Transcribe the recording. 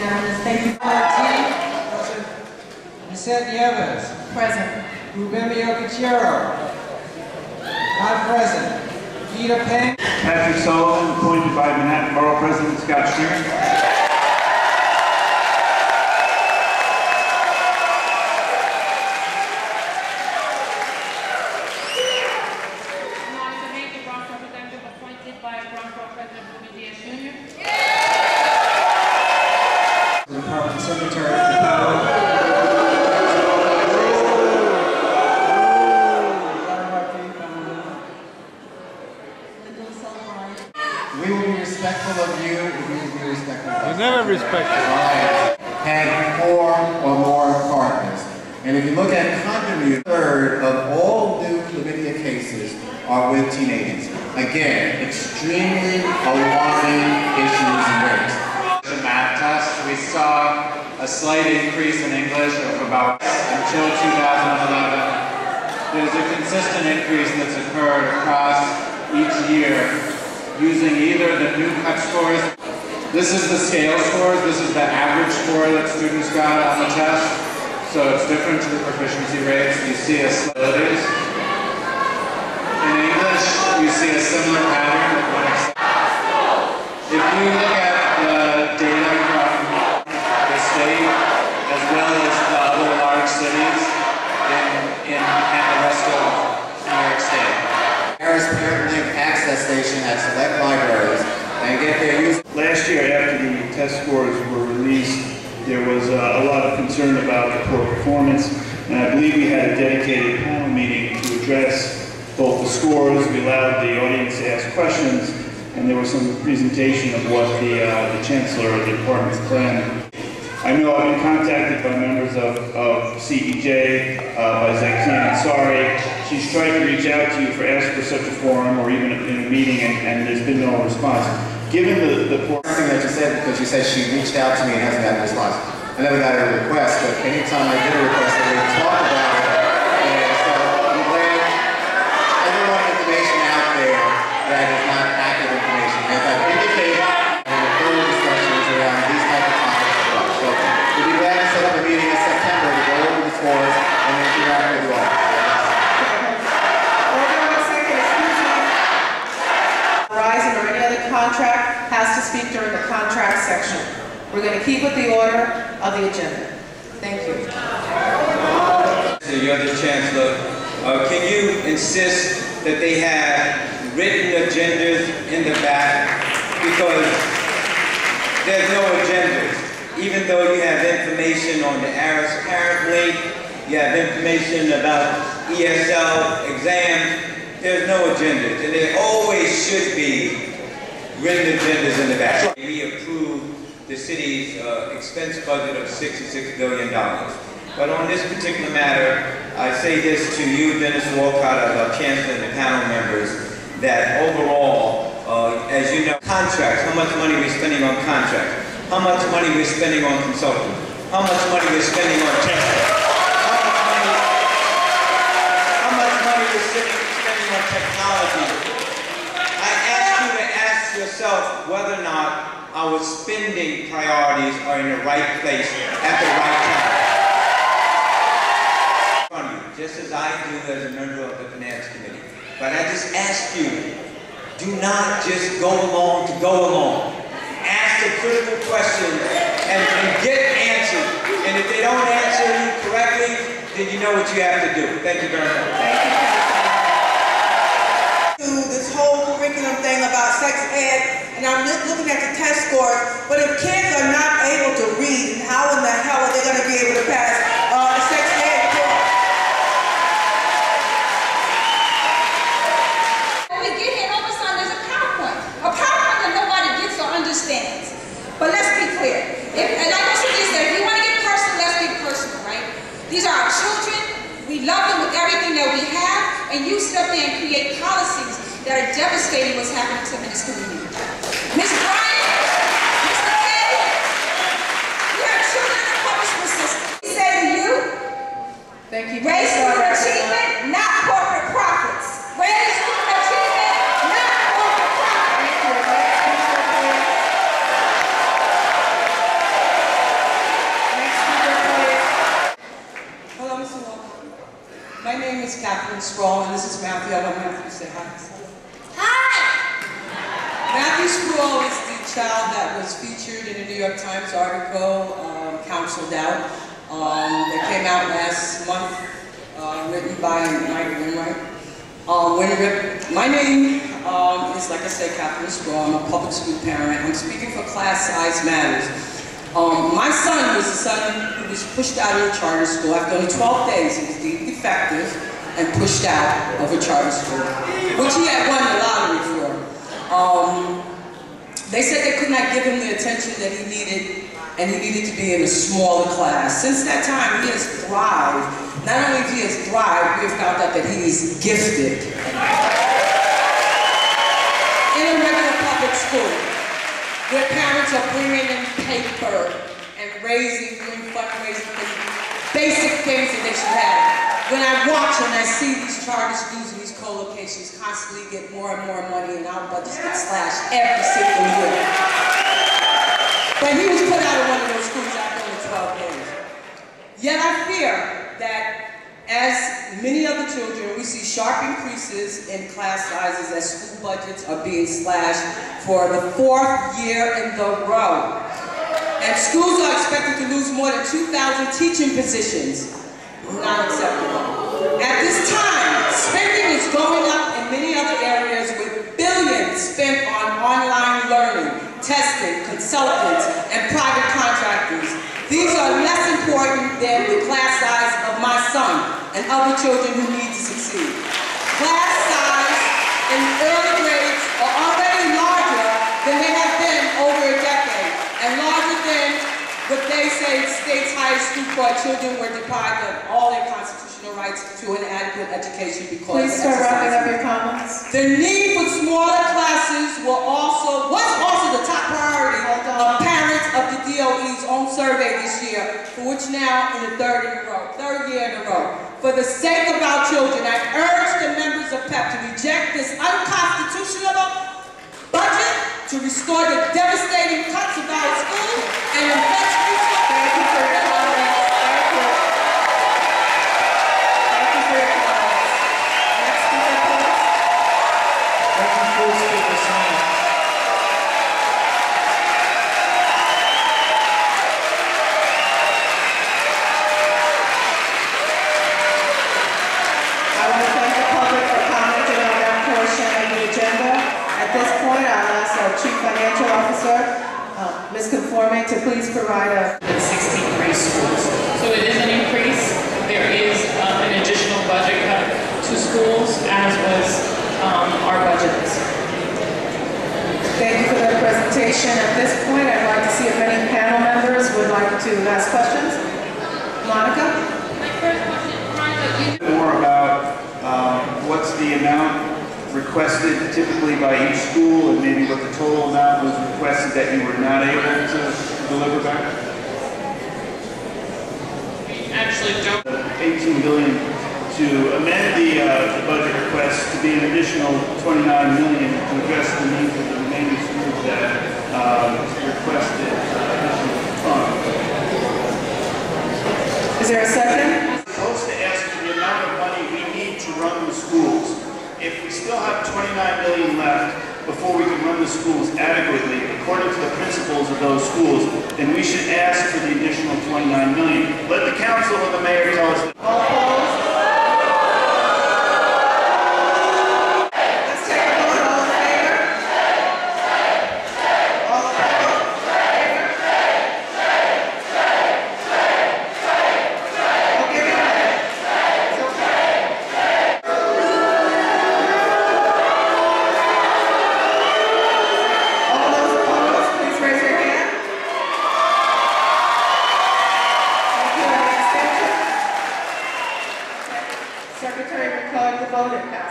unanimous. Thank you. Present. Lisette Nieves. Present. Rubemio Cachero. Not present. Peter Payne. Patrick Sullivan, appointed by Manhattan Borough President Scott Sheeran. Department Secretary of the Power. We will be respectful of you, and we will be respectful of us. You're never respectful. Had 4 or more partners. And if you look at continuity, a third of all new chlamydia cases are with teenagers. Again, extremely alarming issues and rates. The math test, we saw a slight increase in English of about until 2011. There's a consistent increase that's occurred across each year using either the new cut scores. This is the scale scores. This is the average score that students got on the test. So it's different to the proficiency rates. You see a abilities. In English, you see a similar pattern. If you look at the data from the state as well as the other large cities and the rest of New York State. Harris Parent Link Access Station at select libraries and get their use. Last year, after the test scores were released, there was a lot of concern about the poor performance, and I believe we had a dedicated panel meeting to address both the scores. We allowed the audience to ask questions, and there was some presentation of what the chancellor of the department's plan. I know I've been contacted by members of CEJ, by Zakian Ansari. She's tried to reach out to you for asking for such a forum or even in a meeting, and there's been no response. Given the poor... Something that you said, because you said she reached out to me and hasn't gotten a response. I never got a request, but anytime I get a request, I would talk about it. And so I'm glad I don't want information out there that is not accurate information. As I've indicated, and the third discussions around these type of topics as well. So we'll be glad to set up a meeting in September to go over the scores and interact with you all. Verizon or any other contract has to speak during the contract section. We're going to keep with the order of the agenda. Thank you. You're the Chancellor. Can you insist that they have written agendas in the back? Because there's no agendas. Even though you have information on the Harris Parent Link, you have information about ESL exams, there's no agendas. And there always should be written agendas in the back. We approved the city's expense budget of $66 billion. But on this particular matter, I say this to you, Dennis Walcott, as our Chancellor and the panel members, that overall, as you know, contracts, how much money we're spending on contracts, how much money we're spending on consultants, how much money we're spending on testing, how much money we're spending on technology. I ask you to ask yourself whether or not our spending priorities are in the right place at the right time. Just as I do as a member of the Finance Committee. But I just ask you, do not just go along to go along. Ask the critical questions and get answers. And if they don't answer you correctly, then you know what you have to do. Thank you very much. Thank you. This whole curriculum thing about sex ed, and I'm looking at the test scores, but if kids are not able to read, how in the hell are they going to be able to pass sex ed? But let's be clear. And like I said, if you want to get personal, let's get personal, right? These are our children. We love them with everything that we have. And you sit up there and create policies that are devastating what's happening to them in the school year. Ms. Bryant, Mr. Kay, we have children in the public school system. We say to you, thank you. Raise student achievement, not corporate profits. Raise student achievement, not corporate profits. Matthew. I want Matthew to say hi. Hi! Matthew Sproul is the child that was featured in the New York Times article, Counseled Out, that came out last month, written by Mike Winwright. My name is, like I said, Catherine Sproul. I'm a public school parent. I'm speaking for Class Size Matters. My son was a son who was pushed out of a charter school. After only 12 days, he was deemed defective and pushed out of a charter school, which he had won the lottery for. They said they could not give him the attention that he needed, and he needed to be in a smaller class. Since that time, he has thrived. Not only he has thrived, we have found out that he is gifted. In a regular public school, where parents are bringing in paper and doing fundraising for basic things that they should have. When I watch and I see these charter schools and these co-locations constantly get more and more money and our budgets get slashed every single year. But he was put out of one of those schools after only 12 days. Yet I fear that as many other children, we see sharp increases in class sizes as school budgets are being slashed for the 4th year in the row. And schools are expected to lose more than 2,000 teaching positions. Not acceptable. At this time, spending is going up in many other areas with billions spent on online learning, testing, consultants, and private contractors. These are less important than the class size of my son and other children who need to succeed. Class size in early grades are already larger than they have been over a decade, and larger than what they say state's highest school for children were deprived of all their constitutional rights to an adequate education because Please start wrapping up your comments. the need for smaller classes was also the top priority of parents of the DOE's own survey this year, for which now in the third year in a row. For the sake of our children, I urge the members of PEP to reject this unconstitutional budget, to restore the devastating cuts of our schools, and invest resources. Thank you for your comments. Thank you. Thank you for your comments. Next speaker, please. Thank you for speaker, Sam. I want to thank the public for commenting on that portion of the agenda. At this point, I'll ask our Chief Financial Officer, Ms. Conforme, to please provide a... 63 schools. So it is an increase. There is an additional budget cut to schools, as was our budget this year. Thank you for that presentation. At this point, I'd like to see if any panel members would like to ask questions. Monica? My first question, Monica, More about what's the amount requested typically by each school, and maybe what the total amount was requested that you were not able to deliver back? we actually don't. $18 billion to amend the budget request to be an additional $29 million to address the needs of the remaining schools that requested additional funds. Is there a second? We're supposed to ask for the amount of money we need to run the schools. If we still have $29 million left before we can run the schools adequately, according to the principals of those schools, then we should ask for the additional $29 million. Let the council and the mayor tell us. All opposed? Let's take a vote. All in favor? All opposed? Okay, go ahead. It's okay. All those opposed, please raise your hand. Thank you. Any abstentions? Secretary, record the vote. It passes.